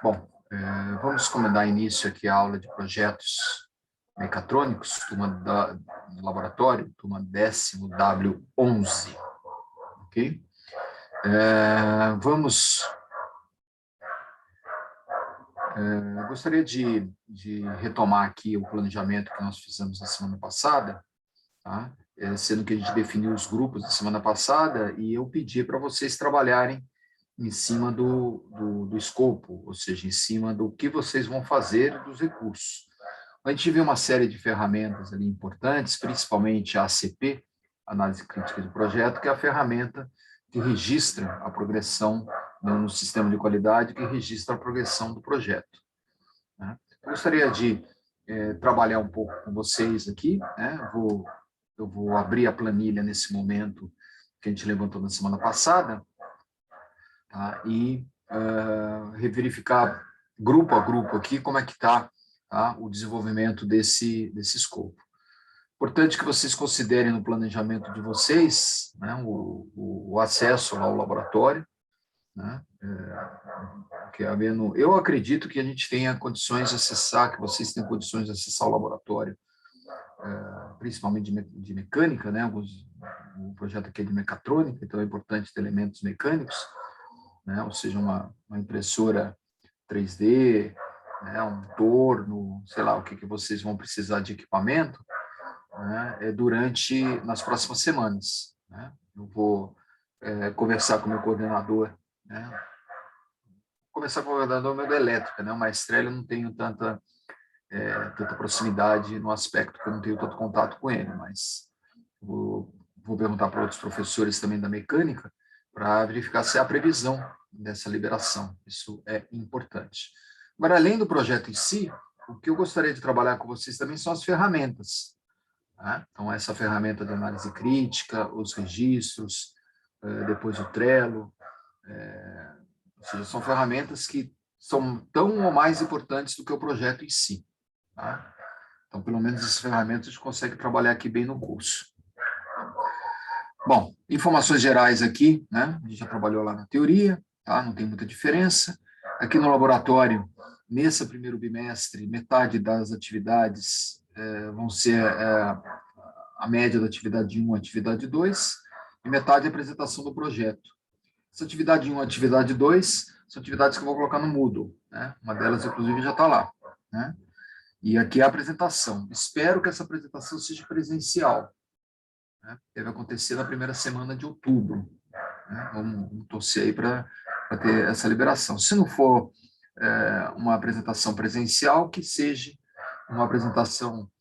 Bom, vamos dar início aqui à aula de projetos mecatrônicos, turma do laboratório, turma 10º W11, ok? Gostaria de retomar aqui o planejamento que nós fizemos na semana passada, tá? Sendo que a gente definiu os grupos na semana passada e eu pedi para vocês trabalharem em cima do escopo, ou seja, em cima do que vocês vão fazer dos recursos. A gente viu uma série de ferramentas ali importantes, principalmente a ACP, Análise Crítica de Projeto, que é a ferramenta que registra a progressão no sistema de qualidade, que registra a progressão do projeto. Né? Eu gostaria de trabalhar um pouco com vocês aqui, né? Eu vou abrir a planilha nesse momento que a gente levantou na semana passada, tá? E verificar grupo a grupo aqui como é que está, tá, o desenvolvimento desse escopo. Importante que vocês considerem no planejamento de vocês, né, o acesso ao laboratório, né, eu acredito que a gente tenha condições de acessar, que vocês tenham condições de acessar o laboratório, principalmente de mecânica, né, o projeto aqui é de mecatrônica, então é importante ter elementos mecânicos, né, ou seja, uma impressora 3D, né, um torno, sei lá o que vocês vão precisar de equipamento, né, nas próximas semanas. Né? Eu vou conversar com o meu coordenador, né? Conversar com o coordenador meu da elétrica, né? O Maestrelli eu não tenho tanta proximidade no aspecto que eu não tenho tanto contato com ele, mas vou perguntar para outros professores também da mecânica para verificar se há previsão dessa liberação. Isso é importante. Agora, além do projeto em si, o que eu gostaria de trabalhar com vocês também são as ferramentas. Né? Então, essa ferramenta de análise crítica, os registros, depois o Trello, ou seja, são ferramentas que são tão ou mais importantes do que o projeto em si. Tá? Então, pelo menos essas ferramentas a gente consegue trabalhar aqui bem no curso. Bom, informações gerais aqui, né? A gente já trabalhou lá na teoria, tá? Não tem muita diferença. Aqui no laboratório, nesse primeiro bimestre, metade das atividades vão ser a média da atividade 1 e atividade 2, e metade a apresentação do projeto. Essa atividade 1 e atividade 2 são atividades que eu vou colocar no Moodle, né? Uma delas, inclusive, já está lá, né? E aqui é a apresentação. Espero que essa apresentação seja presencial, né? Deve acontecer na primeira semana de outubro, né? Vamos torcer aí para ter essa liberação. Se não for uma apresentação presencial, que seja uma apresentação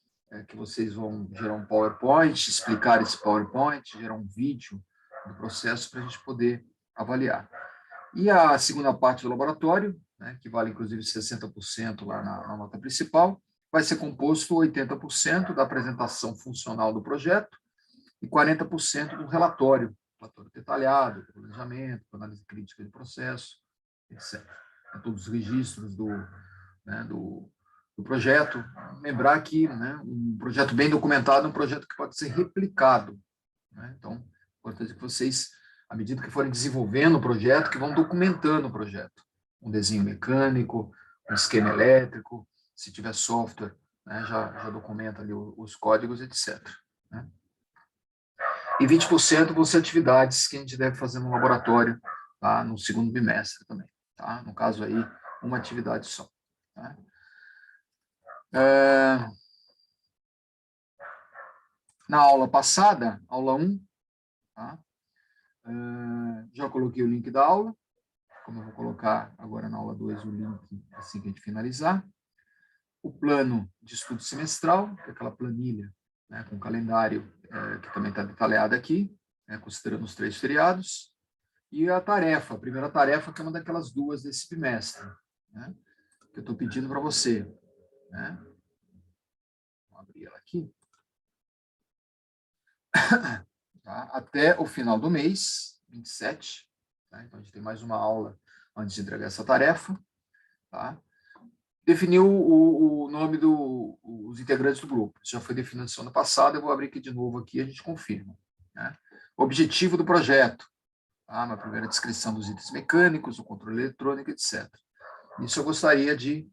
que vocês vão gerar um PowerPoint, explicar esse PowerPoint, gerar um vídeo do processo para a gente poder avaliar. E a segunda parte do laboratório, né, que vale inclusive 60% lá na nota principal, vai ser composto 80% da apresentação funcional do projeto e 40% do relatório detalhado, planejamento, análise crítica de processo, etc. Todos os registros do projeto. Lembrar que, né, um projeto bem documentado é um projeto que pode ser replicado. Né? Então, é importante que vocês, à medida que forem desenvolvendo o projeto, que vão documentando o projeto. Um desenho mecânico, um esquema elétrico, se tiver software, né, já documenta ali os códigos, etc. Né? E 20% vão ser atividades que a gente deve fazer no laboratório, tá? No segundo bimestre também. Tá? No caso aí, uma atividade só. Tá? Na aula passada, aula 1, tá? Já coloquei o link da aula, como eu vou colocar agora na aula 2 o link assim que a gente finalizar. O plano de estudo semestral, que é aquela planilha, né, com o calendário que também está detalhado aqui, né, considerando os 3 feriados. E a tarefa, a primeira tarefa, que é uma daquelas 2 desse bimestre, né, que eu estou pedindo para você. Né? Vou abrir ela aqui. Tá? Até o final do mês, 27. Tá? Então, a gente tem mais uma aula antes de entregar essa tarefa. Tá? Definiu o nome dos integrantes do grupo. Isso já foi definido na semana passada, eu vou abrir aqui de novo aqui e a gente confirma. Né? Objetivo do projeto. tá? Uma primeira descrição dos itens mecânicos, o controle eletrônico, etc. Isso eu gostaria de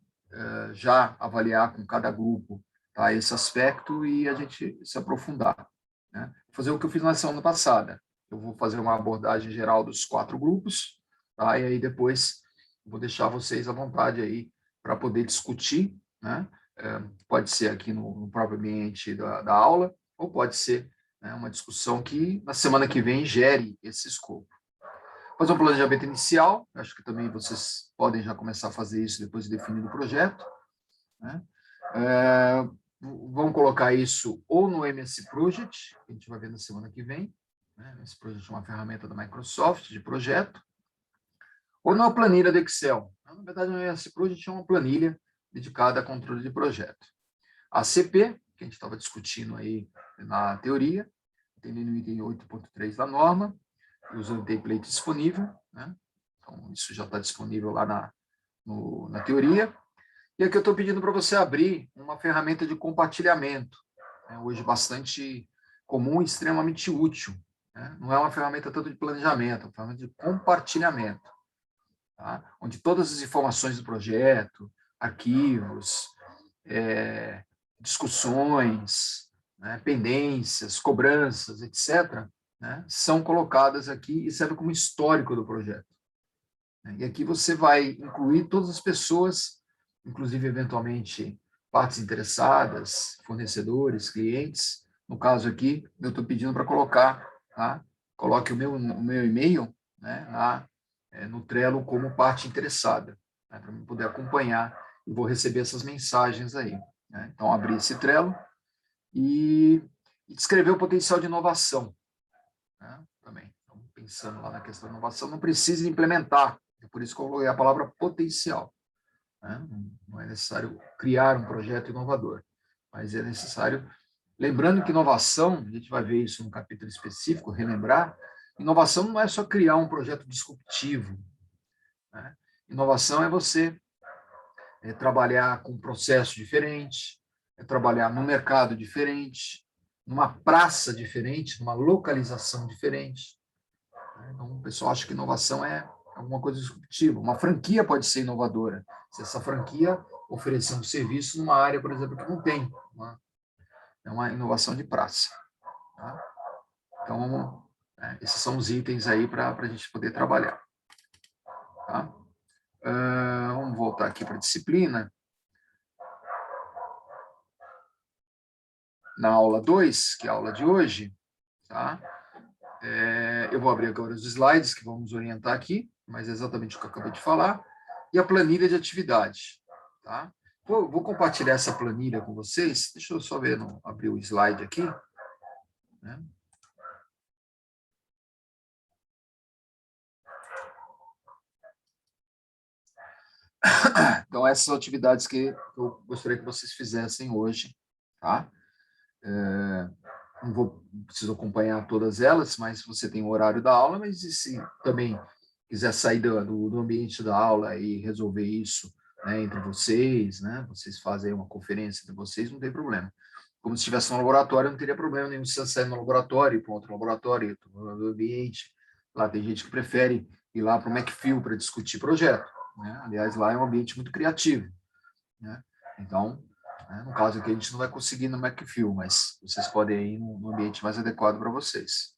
já avaliar com cada grupo, tá, esse aspecto e a gente se aprofundar, né? Fazer o que eu fiz na semana passada. Eu vou fazer uma abordagem geral dos 4 grupos, tá? E aí depois vou deixar vocês à vontade aí para poder discutir, né? Pode ser aqui no próprio ambiente da aula, ou pode ser, né, uma discussão que na semana que vem gere esse escopo. Fazer um planejamento inicial, acho que também vocês podem já começar a fazer isso depois de definido o projeto, né? Vamos colocar isso ou no MS Project, que a gente vai ver na semana que vem, né? Esse Project é uma ferramenta da Microsoft de projeto, ou numa planilha do Excel. Na verdade, o MS Project é uma planilha dedicada a controle de projeto. A CP, que a gente estava discutindo aí na teoria, entendendo o item 8.3 da norma, usando o template disponível, né? Então, isso já está disponível lá na teoria. E aqui eu estou pedindo para você abrir uma ferramenta de compartilhamento, né? Hoje bastante comum e extremamente útil, né? Não é uma ferramenta tanto de planejamento, é uma ferramenta de compartilhamento, tá? Onde todas as informações do projeto, arquivos, discussões, né, pendências, cobranças, etc., né, são colocadas aqui e servem como histórico do projeto. E aqui você vai incluir todas as pessoas, inclusive, eventualmente, partes interessadas, fornecedores, clientes. No caso aqui, eu estou pedindo para colocar, tá? Coloque o meu e-mail, né, no Trello como parte interessada, né, para eu poder acompanhar e vou receber essas mensagens aí, né? Então, abrir esse Trello e descrever o potencial de inovação, né? Também, então, pensando lá na questão de inovação, não precisa implementar, é por isso que eu coloquei a palavra potencial, né? Não é necessário criar um projeto inovador, mas é necessário, lembrando que inovação, a gente vai ver isso num capítulo específico, relembrar, inovação não é só criar um projeto disruptivo, né? Inovação é você trabalhar com um processo diferente, trabalhar num mercado diferente, numa praça diferente, numa localização diferente. Então, o pessoal acha que inovação é alguma coisa disruptiva. Uma franquia pode ser inovadora, se essa franquia oferecer um serviço numa área, por exemplo, que não tem. É uma inovação de praça. Tá? Então, esses são os itens aí para a gente poder trabalhar. Tá? Vamos voltar aqui para a disciplina. Na aula 2, que é a aula de hoje, tá? Eu vou abrir agora os slides que vamos orientar aqui, mas é exatamente o que eu acabei de falar, e a planilha de atividade. Tá? Vou compartilhar essa planilha com vocês, deixa eu só ver, abrir o slide aqui. Né? Então, essas são atividades que eu gostaria que vocês fizessem hoje. Tá? Não preciso acompanhar todas elas, mas você tem o horário da aula, mas se também quiser sair do ambiente da aula e resolver isso, né, entre vocês, né, vocês fazem uma conferência entre vocês, não tem problema. Como se estivesse no laboratório, não teria problema nenhum se você sair no laboratório, ir para outro laboratório, no ambiente. Lá tem gente que prefere ir lá para o McPhil para discutir projeto. Né? Aliás, lá é um ambiente muito criativo. Né? Então, no caso aqui, a gente não vai conseguir no McPhil, mas vocês podem ir no ambiente mais adequado para vocês.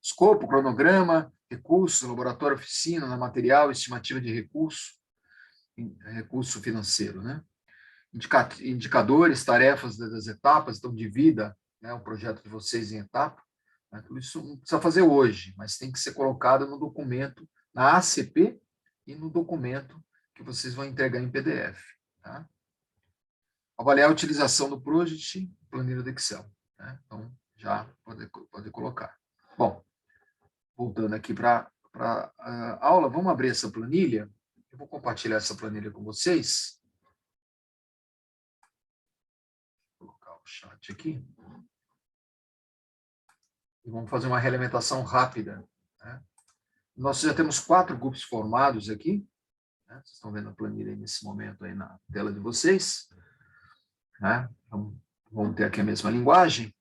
Escopo, cronograma, recursos, laboratório, oficina, material, estimativa de recurso financeiro, né? Indicadores, tarefas das etapas, então divida, né, o projeto de vocês em etapa. Né? Tudo isso não precisa fazer hoje, mas tem que ser colocado no documento, na ACP e no documento que vocês vão entregar em PDF. Tá? Avaliar a utilização do Project, planilha do Excel. Né? Então, já pode colocar. Bom, voltando aqui para a aula, vamos abrir essa planilha. Eu vou compartilhar essa planilha com vocês. Vou colocar o chat aqui. E vamos fazer uma realimentação rápida. Né? Nós já temos 4 grupos formados aqui. Né? Vocês estão vendo a planilha aí nesse momento aí na tela de vocês. Né? Então, vamos ter aqui a mesma linguagem.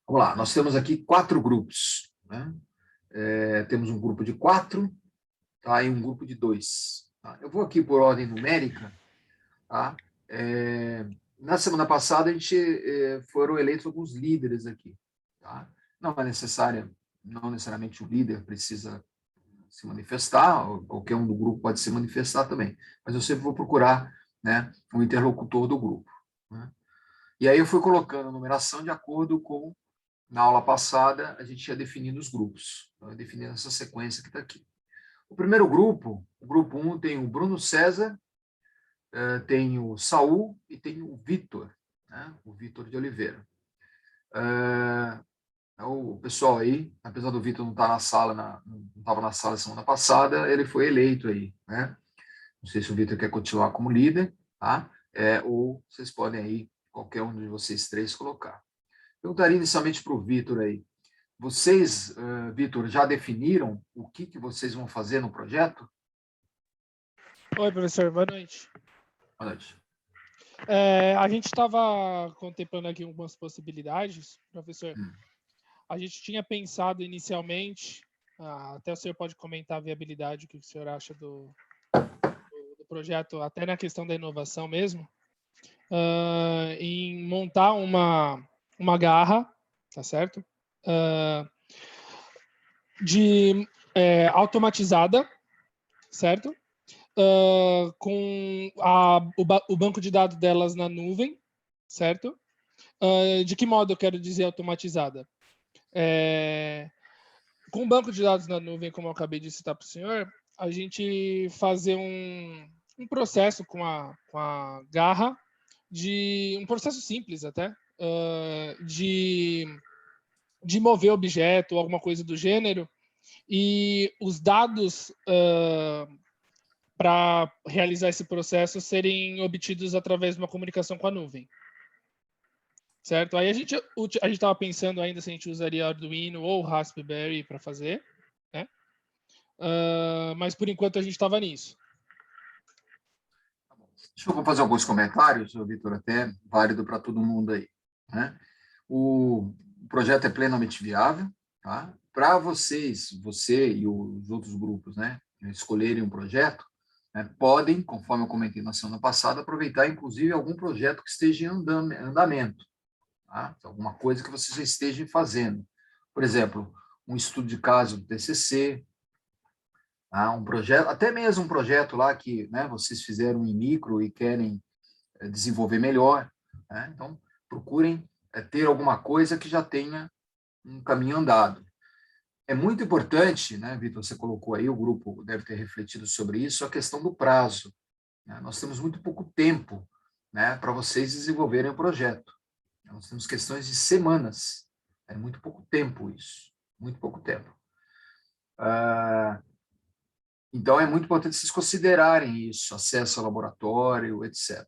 Vamos lá, nós temos aqui 4 grupos, né? Temos um grupo de 4, tá? E um grupo de 2. Tá? Eu vou aqui por ordem numérica, tá? Na semana passada, foram eleitos alguns líderes aqui, tá? Não é necessário, não necessariamente o líder precisa se manifestar, qualquer um do grupo pode se manifestar também, mas eu sempre vou procurar, né, um interlocutor do grupo, né? E aí eu fui colocando a numeração de acordo com, na aula passada, a gente ia definindo os grupos, então, definindo essa sequência que está aqui. O primeiro grupo, o grupo 1, tem o Bruno César, tem o Saul e tem o Vitor, né, o Vitor de Oliveira. O pessoal aí, apesar do Vitor não estar na sala, não estava na sala semana passada, ele foi eleito aí, né? Não sei se o Vitor quer continuar como líder, tá? Ou vocês podem aí, qualquer um de vocês 3, colocar. Perguntaria inicialmente para o Vitor aí. Vocês, Vitor, já definiram o que vocês vão fazer no projeto? Oi, professor, boa noite. Boa noite. A gente estava contemplando aqui algumas possibilidades, professor. A gente tinha pensado inicialmente, até o senhor pode comentar a viabilidade, o que o senhor acha do projeto, até na questão da inovação mesmo, em montar uma garra, tá certo? Automatizada, certo? Com o banco de dados delas na nuvem, certo? De que modo eu quero dizer automatizada? Com o banco de dados na nuvem, como eu acabei de citar para o senhor, a gente fazer um processo com a garra, um processo simples até, de mover objeto ou alguma coisa do gênero, e os dados para realizar esse processo serem obtidos através de uma comunicação com a nuvem. Certo? Aí a gente estava pensando ainda se a gente usaria Arduino ou Raspberry para fazer, né? Mas por enquanto a gente estava nisso. Deixa eu fazer alguns comentários, Vitor, até válido para todo mundo aí, né? O projeto é plenamente viável, tá? Para vocês, você e os outros grupos, né, escolherem um projeto, né, podem, conforme eu comentei na semana passada, aproveitar, inclusive, algum projeto que esteja em andamento, tá? Alguma coisa que vocês já estejam fazendo. Por exemplo, um estudo de caso do TCC, tá? Um projeto, até mesmo um projeto lá que, né, vocês fizeram em micro e querem desenvolver melhor, né? Então, procurem ter alguma coisa que já tenha um caminho andado. É muito importante, né, Vitor, você colocou aí, o grupo deve ter refletido sobre isso, a questão do prazo, né? Nós temos muito pouco tempo, né, para vocês desenvolverem o projeto. Nós temos questões de semanas. É muito pouco tempo isso, muito pouco tempo. Então, é muito importante vocês considerarem isso, acesso ao laboratório, etc.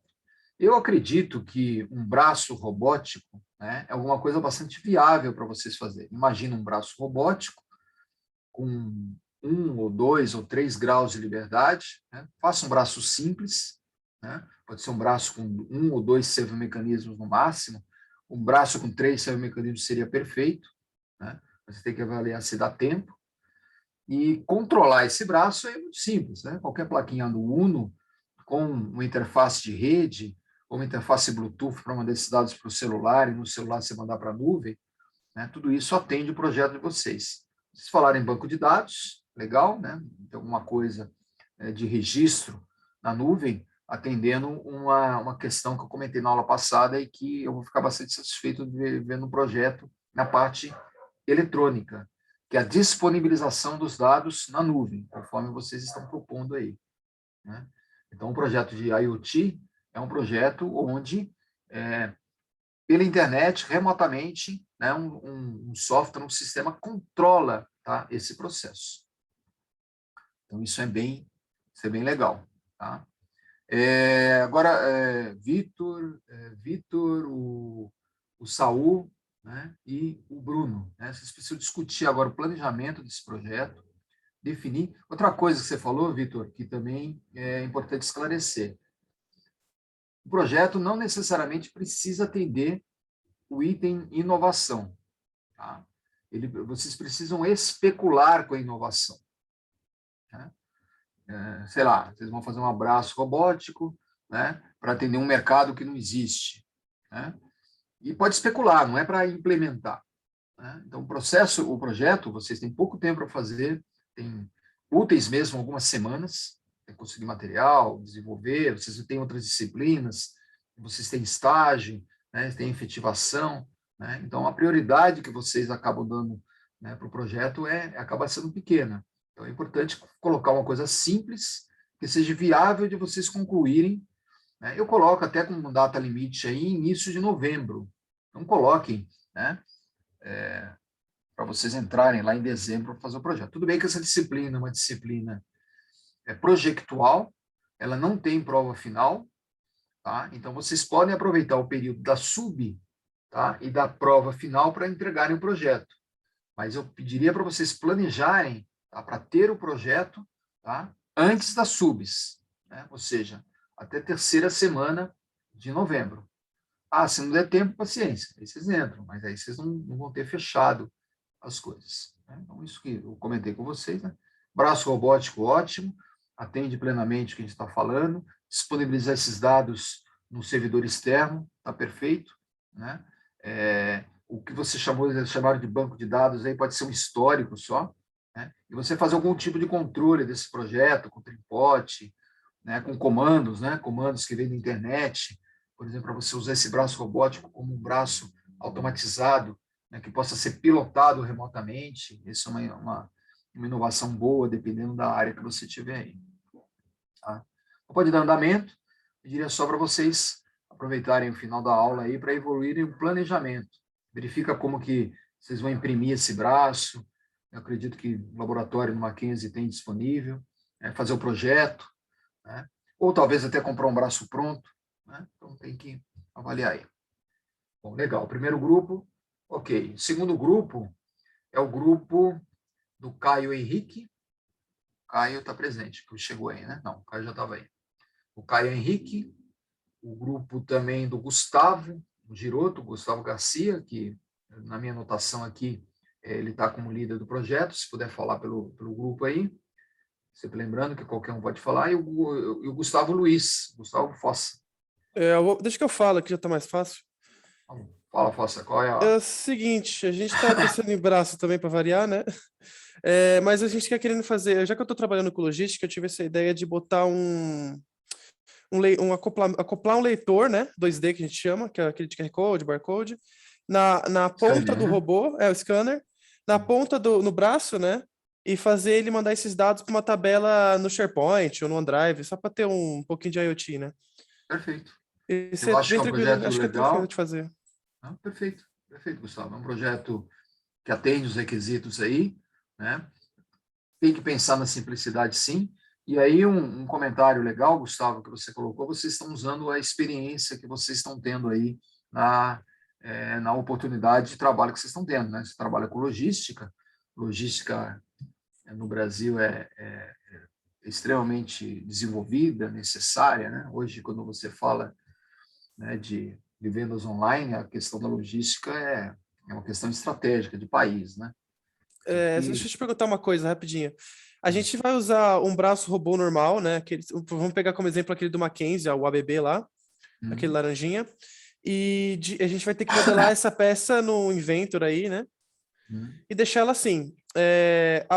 Eu acredito que um braço robótico, né, é alguma coisa bastante viável para vocês fazerem. Imagina um braço robótico com 1 ou 2 ou 3 graus de liberdade, né? Faça um braço simples, né? Pode ser um braço com 1 ou 2 servomecanismos no máximo. Um braço com 3 servomecanismos seria perfeito, né? Você tem que avaliar se dá tempo. E controlar esse braço é muito simples, né? Qualquer plaquinha do Uno com uma interface de rede, ou uma interface Bluetooth para mandar esses dados para o celular, e no celular você mandar para a nuvem, né? Tudo isso atende o projeto de vocês. Vocês falaram em banco de dados, legal, né? Tem alguma coisa de registro na nuvem, atendendo uma questão que eu comentei na aula passada e que eu vou ficar bastante satisfeito de ver no projeto, na parte eletrônica, que é a disponibilização dos dados na nuvem, conforme vocês estão propondo aí, né? Então, o projeto de IoT é um projeto onde, pela internet, remotamente, né, um software, um sistema controla, tá, esse processo. Então, isso é bem legal. Tá? Agora, Vitor, o Saul, né, e o Bruno. Né? Vocês precisam discutir agora o planejamento desse projeto, definir. Outra coisa que você falou, Vitor, que também é importante esclarecer. O projeto não necessariamente precisa atender o item inovação. tá? Vocês precisam especular com a inovação. Né? Sei lá, vocês vão fazer um abraço robótico, né, para atender um mercado que não existe. Né? E pode especular, não é para implementar. Né? Então, o projeto, vocês têm pouco tempo para fazer, tem úteis mesmo algumas semanas, tem que conseguir material, desenvolver, vocês têm outras disciplinas, vocês têm estágio, né, têm efetivação. Né? Então, a prioridade que vocês acabam dando, né, para o projeto acaba sendo pequena. Então, é importante colocar uma coisa simples, que seja viável de vocês concluírem. Né? Eu coloco até como data limite aí, início de novembro. Então, coloquem, né, para vocês entrarem lá em dezembro para fazer o projeto. Tudo bem que essa disciplina é uma disciplina projetual, ela não tem prova final, tá? Então, vocês podem aproveitar o período da sub, tá, e da prova final para entregarem o projeto. Mas eu pediria para vocês planejarem, tá, para ter o projeto, tá, antes das subs, né? Ou seja, até terceira semana de novembro. Se não der tempo, paciência, aí vocês entram, mas aí vocês não vão ter fechado as coisas. Né? Então, isso que eu comentei com vocês. Né? Braço robótico, ótimo, atende plenamente o que a gente está falando, disponibilizar esses dados no servidor externo, está perfeito. Né? O que você chamaram de banco de dados aí pode ser um histórico só, né? E você fazer algum tipo de controle desse projeto, com tripote, né? Com comandos, né? Comandos que vêm da internet, por exemplo, para você usar esse braço robótico como um braço automatizado, né? Que possa ser pilotado remotamente. Isso é uma inovação boa, dependendo da área que você tiver aí. Tá? Pode dar andamento, eu diria só para vocês aproveitarem o final da aula aí para evoluírem o planejamento. Verifica como que vocês vão imprimir esse braço. Eu acredito que o laboratório no Mackenzie tem disponível. Fazer o projeto, né? Ou talvez até comprar um braço pronto. Né? Então, tem que avaliar aí. Bom, legal. Primeiro grupo, ok. O segundo grupo é o grupo do Caio Henrique. O Caio está presente, que chegou aí, né? Não, o Caio já estava aí. O Caio Henrique, o grupo também do Gustavo Giroto, Gustavo Garcia, que na minha anotação aqui, ele está como líder do projeto, se puder falar pelo grupo aí, sempre lembrando que qualquer um pode falar, e o Gustavo Luiz, Gustavo Fossa. Deixa que eu falo, que já está mais fácil. Fala, Fossa, qual é a... É o seguinte, a gente está pensando em braço também para variar, né? Mas a gente quer querendo fazer, já que eu estou trabalhando com logística, eu tive essa ideia de botar acoplar um leitor, né? 2D que a gente chama, que é aquele de QR Code, barcode, na ponta Scanner, do né? robô, o scanner, na ponta no braço, né? E fazer ele mandar esses dados para uma tabela no SharePoint ou no OneDrive, só para ter um pouquinho de IoT, né? Perfeito. Isso Eu é acho que bem é um tranquilo, projeto acho que é legal. tranquilo de fazer. Perfeito, Gustavo. É um projeto que atende os requisitos aí, né? Tem que pensar na simplicidade, sim. E aí, um comentário legal, Gustavo, que você colocou, vocês estão usando a experiência que vocês estão tendo aí na oportunidade de trabalho que vocês estão tendo, né? Você trabalha com logística no Brasil é extremamente desenvolvida, necessária, né? Hoje, quando você fala, né, de vendas online, a questão da logística é uma questão estratégica de país, né? Deixa eu te perguntar uma coisa rapidinho. A gente vai usar um braço robô normal, né? Vamos pegar como exemplo aquele do Mackenzie, o ABB lá, aquele laranjinha. E a gente vai ter que modelar essa peça no Inventor aí, né? E deixar ela assim.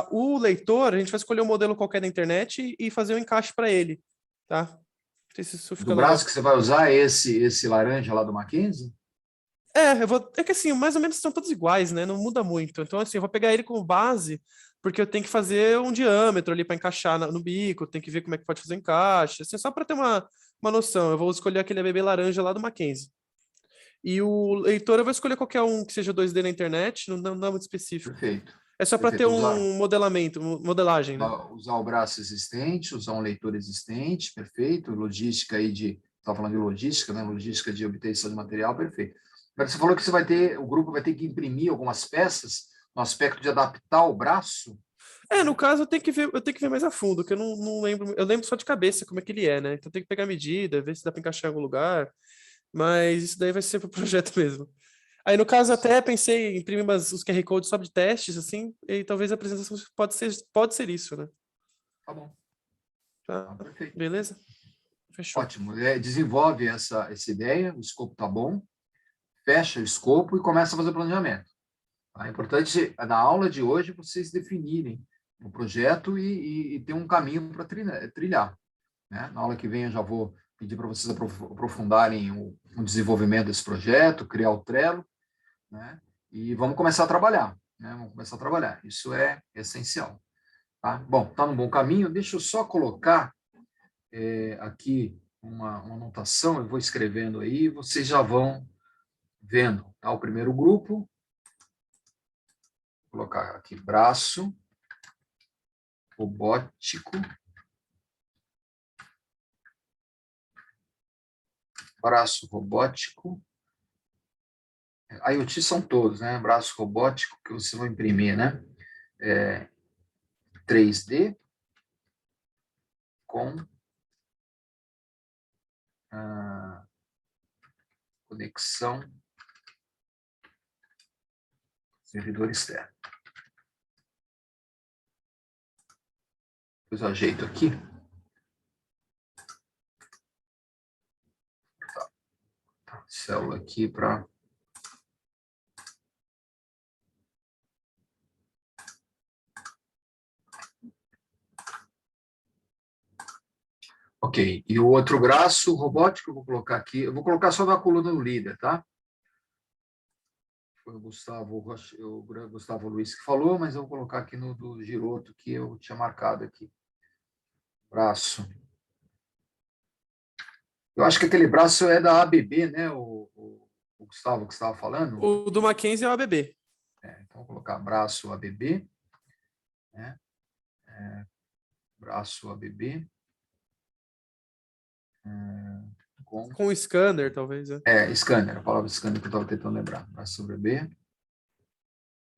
O leitor, a gente vai escolher um modelo qualquer da internet e fazer um encaixe para ele, tá? Não sei se isso fica do legal. braço que você vai usar esse laranja lá do Mackenzie? É que assim, mais ou menos são todos iguais, né? Não muda muito. Então, assim, eu vou pegar ele como base, porque eu tenho que fazer um diâmetro ali para encaixar no bico, tem que ver como é que pode fazer o encaixe, assim, só para ter uma noção. Eu vou escolher aquele ABB laranja lá do Mackenzie. E o leitor eu vou escolher qualquer um que seja 2D na internet, não é muito específico. Perfeito. É só para ter um modelagem, né? Usar o braço existente, usar um leitor existente, perfeito. Logística aí estava falando de logística, né? Logística de obtenção de material, perfeito. Mas você falou que o grupo vai ter que imprimir algumas peças no aspecto de adaptar o braço. No caso, eu tenho que ver mais a fundo, que eu não lembro. Eu lembro só de cabeça como é que ele é, né? Então tem que pegar a medida, ver se dá para encaixar em algum lugar. Mas isso daí vai ser pro projeto mesmo. Aí, no caso, até pensei em imprimir os QR Codes só de testes, assim, e talvez a apresentação pode ser isso, né? Tá bom. Tá. Perfeito. Beleza? Fechou. Ótimo. Desenvolve essa ideia, o escopo tá bom, fecha o escopo e começa a fazer o planejamento. É importante, na aula de hoje, vocês definirem o projeto e ter um caminho para trilhar. Né? Na aula que vem, eu já vou pedir para vocês aprofundarem o desenvolvimento desse projeto, criar o Trello, né? E vamos começar a trabalhar. Né? Vamos começar a trabalhar. Isso é essencial. Tá? Bom, está no bom caminho. Deixa eu só colocar aqui uma anotação, eu vou escrevendo aí, vocês já vão vendo. Tá? O primeiro grupo, vou colocar aqui braço robótico, braço robótico, IoT são todos, né? Braço robótico que você vai imprimir, né? 3D com conexão servidor externo. Depois eu ajeito aqui. Tá. Célula aqui para... Ok, e o outro braço robótico, eu vou colocar aqui, eu vou colocar só na coluna do líder, tá? Foi o Gustavo Luiz que falou, mas eu vou colocar aqui no do Giroto, que eu tinha marcado aqui. Braço. Eu acho que aquele braço é da ABB, né, o Gustavo que estava falando? O do Mackenzie é o ABB. Então, vou colocar braço ABB, né? Braço ABB. Com o scanner, talvez. Scanner, a palavra scanner que eu estava tentando lembrar. Braço ABB.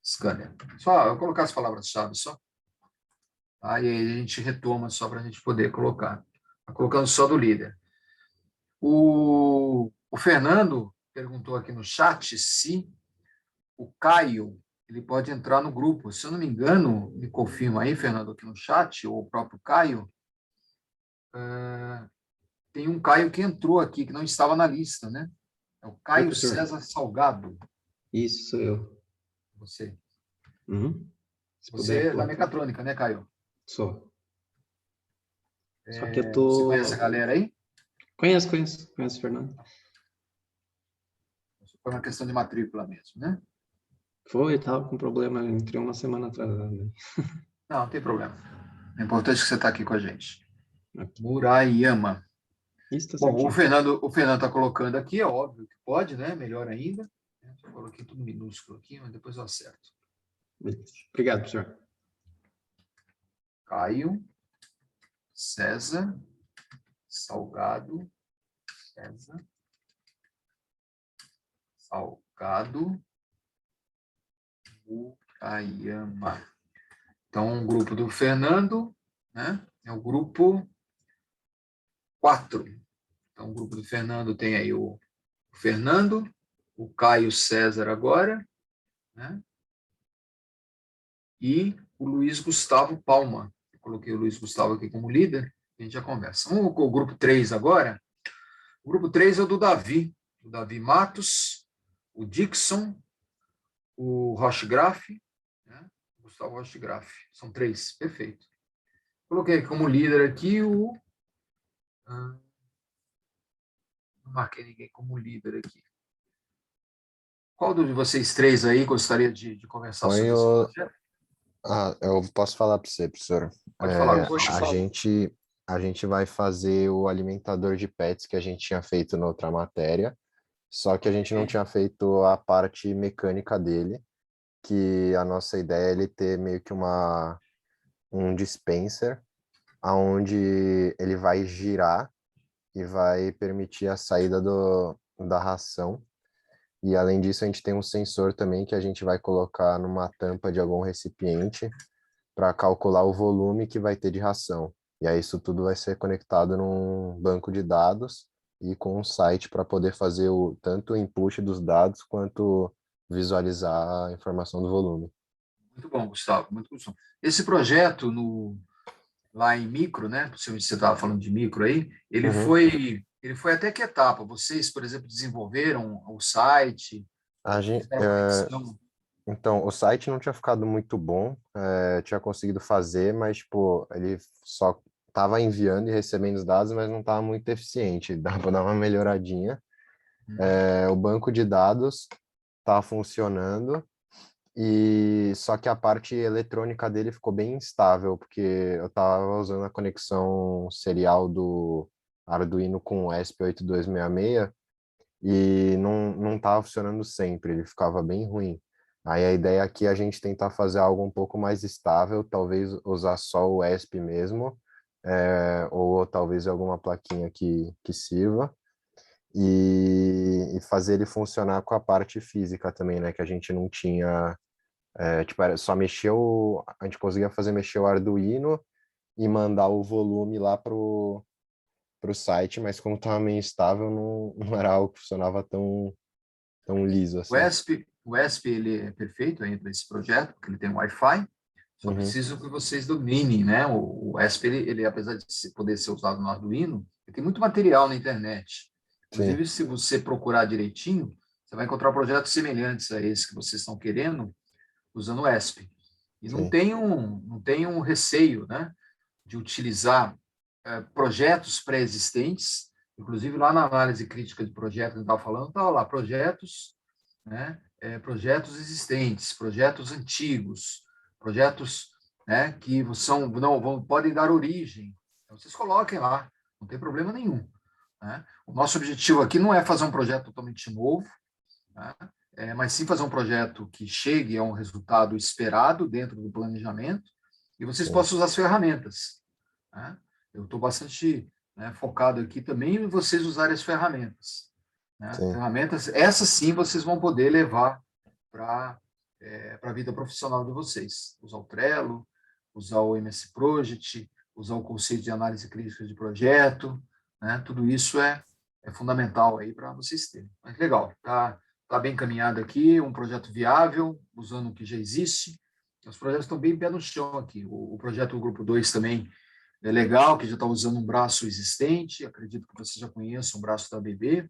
Scanner. Só eu vou colocar as palavras-chave só. Aí a gente retoma só para a gente poder colocar. Tá colocando só do líder. O Fernando perguntou aqui no chat se o Caio ele pode entrar no grupo. Se eu não me engano, me confirma aí, Fernando, aqui no chat, ou o próprio Caio, tem um Caio que entrou aqui, que não estava na lista, né? É o Caio César Salgado. Isso, sou eu. Você. Uhum. Você é da mecatrônica, né, Caio? Sou. Só que eu tô... Você conhece a galera aí? Conheço, Fernando. Foi uma questão de matrícula mesmo, né? Foi, estava com problema, entrei uma semana atrasada. Não tem problema. É importante que você está aqui com a gente. Aqui. Murayama. Isso, tá Bom, certinho. o Fernando está colocando aqui, é óbvio que pode, né? Melhor ainda. Eu coloquei tudo minúsculo aqui, mas depois eu acerto. Obrigado, professor. Caio, César, Salgado, César, Salgado, Murayama. Então, o grupo do Fernando, né? É o grupo 4. Então, o grupo do Fernando tem aí o Fernando, o Caio César agora, né? E o Luiz Gustavo Palma. Eu coloquei o Luiz Gustavo aqui como líder, a gente já conversa. Vamos com o grupo 3 agora. O grupo 3 é o Davi Matos, o Dixon, o Rochegraf, né? Gustavo Rochegraf. São 3, perfeito. Coloquei como líder aqui o... Não marquei ninguém como líder aqui. Qual de vocês 3 aí gostaria de conversar sobre esse projeto? Eu posso falar para você, professor. Pode falar, A gente vai fazer o alimentador de pets que a gente tinha feito na outra matéria, só que a gente não tinha feito a parte mecânica dele, que a nossa ideia é ele ter meio que um dispenser, onde ele vai girar e vai permitir a saída da ração. E além disso, a gente tem um sensor também que a gente vai colocar numa tampa de algum recipiente para calcular o volume que vai ter de ração. E aí isso tudo vai ser conectado num banco de dados e com um site para poder fazer tanto o input dos dados quanto visualizar a informação do volume. Muito bom, Gustavo, muito bom. Esse projeto lá em micro, né? Você estava falando de micro aí, ele foi até que etapa? Vocês, por exemplo, desenvolveram o site, A gente, fizeram a conexão? então, o site não tinha ficado muito bom, tinha conseguido fazer, mas, tipo, ele só estava enviando e recebendo os dados, mas não estava muito eficiente, dá para dar uma melhoradinha. O banco de dados está funcionando, e só que a parte eletrônica dele ficou bem instável, porque eu estava usando a conexão serial do Arduino com o ESP8266 e não estava funcionando sempre, ele ficava bem ruim. Aí a ideia aqui é a gente tentar fazer algo um pouco mais estável, talvez usar só o ESP mesmo, ou talvez alguma plaquinha que sirva, e fazer ele funcionar com a parte física também, né? Que a gente não tinha, tipo, era só a gente conseguia mexer o Arduino e mandar o volume lá pro site, mas como estava meio instável, não era algo que funcionava tão liso assim. O ESP ele é perfeito aí para esse projeto, porque ele tem Wi-Fi, só preciso que vocês dominem, né? O ESP, ele apesar de poder ser usado no Arduino, ele tem muito material na internet. Inclusive, se você procurar direitinho, você vai encontrar projetos semelhantes a esse que vocês estão querendo, usando o ESP. E não tenham receio, né, de utilizar projetos pré-existentes, inclusive lá na análise crítica de projeto que eu estava falando, está lá, projetos, né, projetos existentes, projetos antigos, projetos, né, que podem dar origem. Então, vocês coloquem lá, não tem problema nenhum. Né? O nosso objetivo aqui não é fazer um projeto totalmente novo, né? Mas sim fazer um projeto que chegue a um resultado esperado dentro do planejamento e vocês possam usar as ferramentas. Né? Eu estou bastante, né, focado aqui também em vocês usarem as ferramentas. Né? Ferramentas, essas sim vocês vão poder levar para a vida profissional de vocês. Usar o Trello, usar o MS Project, usar o conceito de análise crítica de projeto, né? Tudo isso é fundamental aí para vocês terem. Mas legal, tá bem encaminhado aqui, um projeto viável, usando o que já existe. Os projetos estão bem pé no chão aqui. O projeto do Grupo 2 também é legal, que já está usando um braço existente, acredito que você já conheça um braço da ABB,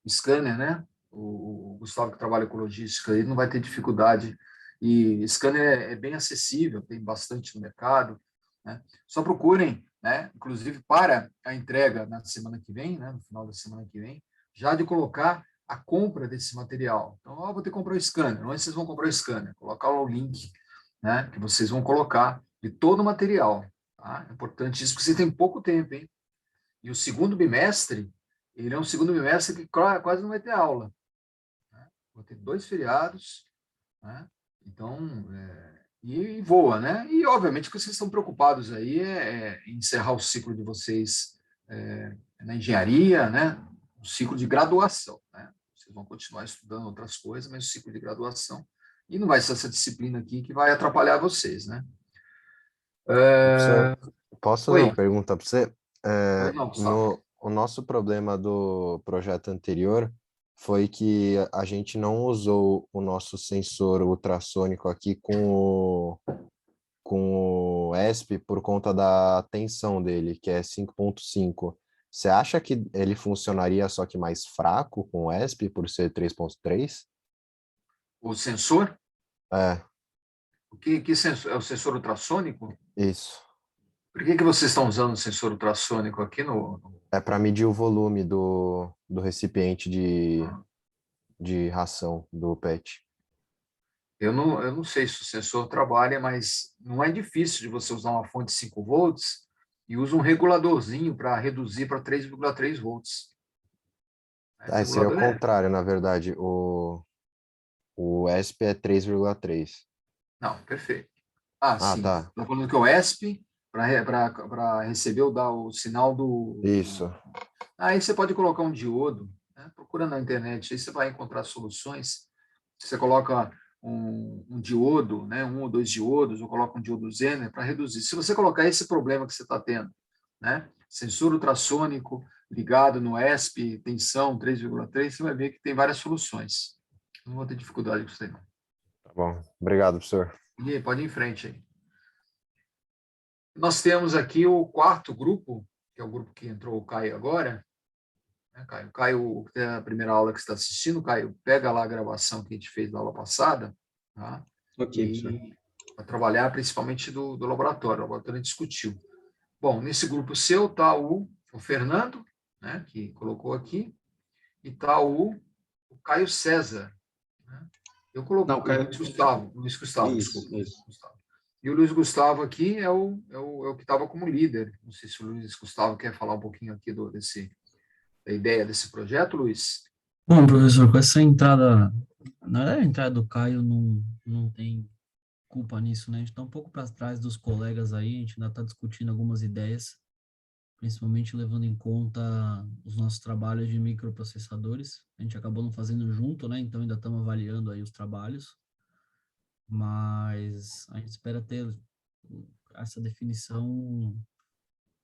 scanner, né? O Gustavo, que trabalha com logística, ele não vai ter dificuldade. E scanner é bem acessível, tem bastante no mercado. Né? Só procurem, né? Inclusive para a entrega na semana que vem, né? No final da semana que vem, já de colocar a compra desse material. Então, vou ter que comprar o scanner. Onde vocês vão comprar o scanner? Colocar o link, né? Que vocês vão colocar de todo o material. Tá? É importante isso, porque você tem pouco tempo, hein? E o segundo bimestre, ele é um segundo bimestre que quase não vai ter aula. Né? Vou ter 2 feriados, né? Então, e voa, né? E, obviamente, o que vocês estão preocupados aí em encerrar o ciclo de vocês na engenharia, né? O ciclo de graduação, né? Vocês vão continuar estudando outras coisas, mas o ciclo de graduação. E não vai ser essa disciplina aqui que vai atrapalhar vocês, né? Posso fazer Oi. uma pergunta para você? Não, Gustavo. O nosso problema do projeto anterior foi que a gente não usou o nosso sensor ultrassônico aqui com o ESP por conta da tensão dele, que é 5.5. Você acha que ele funcionaria só que mais fraco com o ESP por ser 3.3? O sensor? É, Que sensor? É o sensor ultrassônico? isso. Por que vocês estão usando o sensor ultrassônico aqui É para medir o volume do recipiente de ração do PET. Eu não sei se o sensor trabalha, mas não é difícil de você usar uma fonte de 5 volts e usa um reguladorzinho para reduzir para 3,3 volts. Esse Seria o regulador contrário, na verdade. O ESP é 3,3. Não, perfeito. Sim. Tá. Estou falando que o ESP, para receber o sinal do... Isso. Aí você pode colocar um diodo, né? Procura na internet, aí você vai encontrar soluções. Você coloca um diodo, né? 1 ou 2 diodos, ou coloca um diodo Zener para reduzir. Se você colocar esse problema que você está tendo, né? Sensor ultrassônico ligado no ESP, tensão 3,3, você vai ver que tem várias soluções. Não vou ter dificuldade com isso aí, não. Tá bom. Obrigado, professor. E aí, pode ir em frente aí. Nós temos aqui o quarto grupo, que é o grupo que entrou o Caio agora. Né, Caio? Caio, tem a primeira aula que você está assistindo, Caio, pega lá a gravação que a gente fez da aula passada, tá? Ok, professor. E para trabalhar principalmente do laboratório. O laboratório a gente discutiu. Bom, nesse grupo seu está o Fernando, né, que colocou aqui, e está o Caio César. Né? Eu coloquei Não, Caio... Luiz Gustavo, Isso, desculpa. isso. Gustavo. E o Luiz Gustavo aqui é o que estava como líder. Não sei se o Luiz Gustavo quer falar um pouquinho aqui da ideia desse projeto, Luiz. Bom, professor, com essa entrada, na verdade, a entrada do Caio não tem culpa nisso, né? A gente está um pouco para trás dos colegas aí, a gente ainda está discutindo algumas ideias, principalmente levando em conta os nossos trabalhos de microprocessadores. A gente acabou não fazendo junto, né? Então ainda estamos avaliando aí os trabalhos, mas a gente espera ter essa definição,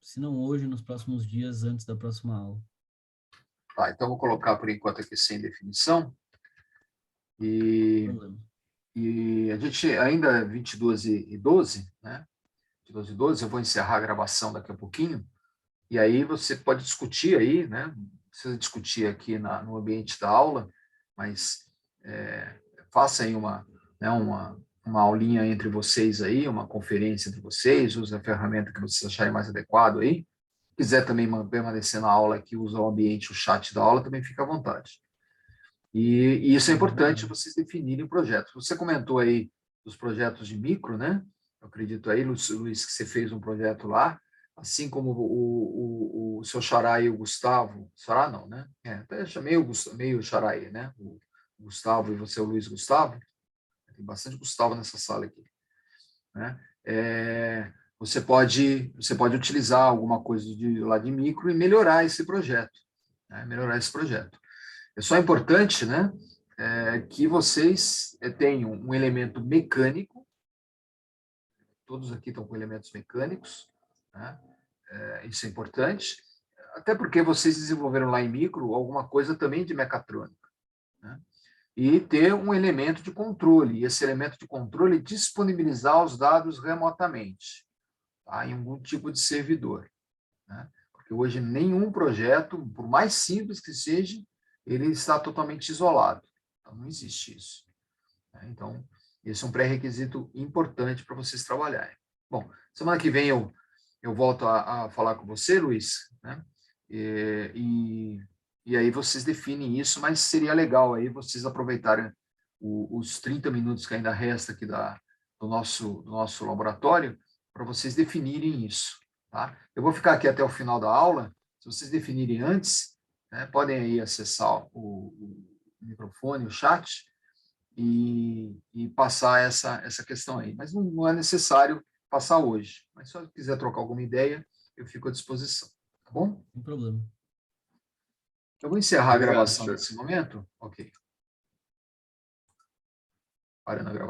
se não hoje, nos próximos dias, antes da próxima aula. Tá, então vou colocar por enquanto aqui sem definição. E a gente ainda 22h12, né? 22h12, eu vou encerrar a gravação daqui a pouquinho. E aí você pode discutir aí, né? Não precisa discutir aqui no ambiente da aula, mas faça aí uma aulinha entre vocês aí, uma conferência entre vocês, use a ferramenta que vocês acharem mais adequado aí. Se quiser também permanecer na aula aqui, usa o ambiente, o chat da aula, também fica à vontade. E isso é importante, vocês definirem o projeto. Você comentou aí dos projetos de micro, né? Eu acredito aí, Luiz, que você fez um projeto lá, assim como o seu xará e o Gustavo, xará não, né? Até chamei meio xará aí, né? O Gustavo e você, o Luiz Gustavo. Tem bastante Gustavo nessa sala aqui, né? Você pode utilizar alguma coisa lá de micro e melhorar esse projeto, né? Melhorar esse projeto. É só importante, né, que vocês tenham um elemento mecânico, todos aqui estão com elementos mecânicos, né? Isso é importante, até porque vocês desenvolveram lá em micro alguma coisa também de mecatrônica, né? E ter um elemento de controle, e esse elemento de controle disponibilizar os dados remotamente, tá? Em algum tipo de servidor, né? Porque hoje nenhum projeto, por mais simples que seja, ele está totalmente isolado. Então, não existe isso, né? Então, esse é um pré-requisito importante para vocês trabalharem. Bom, semana que vem eu volto a falar com você, Luiz, né? E aí vocês definem isso, mas seria legal aí vocês aproveitarem os 30 minutos que ainda resta aqui do nosso laboratório para vocês definirem isso, tá? Eu vou ficar aqui até o final da aula. Se vocês definirem antes, né, podem aí acessar o microfone, o chat, e passar essa questão aí. Mas não é necessário passar hoje. Mas se eu quiser trocar alguma ideia, eu fico à disposição. Tá bom? Sem problema. Eu vou encerrar a Obrigado, gravação professor. nesse momento. Ok. Parando a gravação.